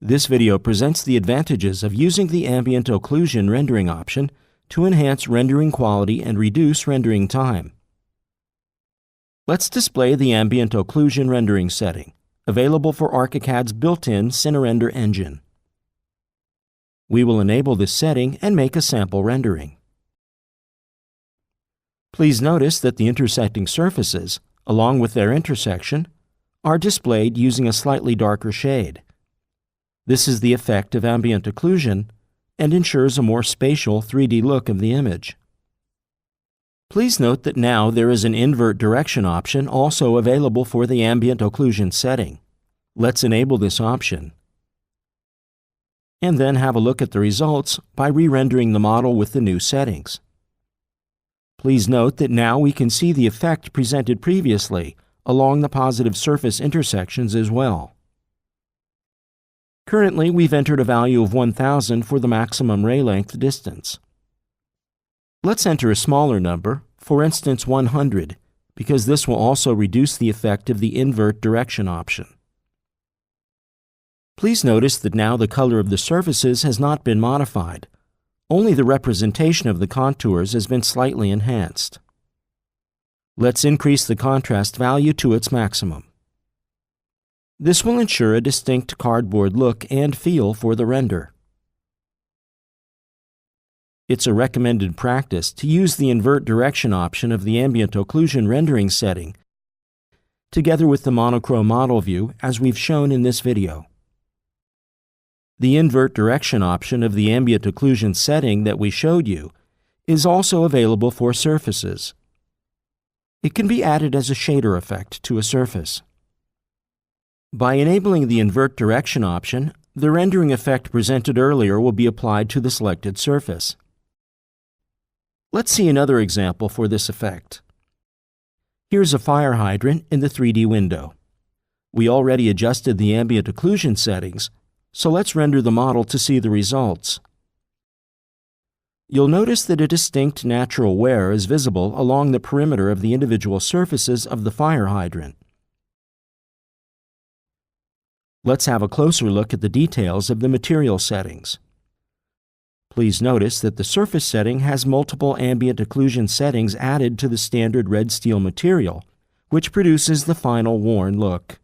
This video presents the advantages of using the ambient occlusion rendering option to enhance rendering quality and reduce rendering time. Let's display the ambient occlusion rendering setting, available for ARCHICAD's built-in Cinerender engine. We will enable this setting and make a sample rendering. Please notice that the intersecting surfaces, along with their intersection, are displayed using a slightly darker shade. This is the effect of ambient occlusion and ensures a more spatial 3D look of the image. Please note that now there is an invert direction option also available for the ambient occlusion setting. Let's enable this option, and then have a look at the results by re-rendering the model with the new settings. Please note that now we can see the effect presented previously along the positive surface intersections as well. Currently, we've entered a value of 1000 for the maximum ray length distance. Let's enter a smaller number, for instance 100, because this will also reduce the effect of the invert direction option. Please notice that now the color of the surfaces has not been modified. Only the representation of the contours has been slightly enhanced. Let's increase the contrast value to its maximum. This will ensure a distinct cardboard look and feel for the render. It's a recommended practice to use the invert direction option of the ambient occlusion rendering setting, together with the monochrome model view as we've shown in this video. The invert direction option of the ambient occlusion setting that we showed you is also available for surfaces. It can be added as a shader effect to a surface. By enabling the invert direction option, the rendering effect presented earlier will be applied to the selected surface. Let's see another example for this effect. Here's a fire hydrant in the 3D window. We already adjusted the ambient occlusion settings, so let's render the model to see the results. You'll notice that a distinct natural wear is visible along the perimeter of the individual surfaces of the fire hydrant. Let's have a closer look at the details of the material settings. Please notice that the surface setting has multiple ambient occlusion settings added to the standard red steel material, which produces the final worn look.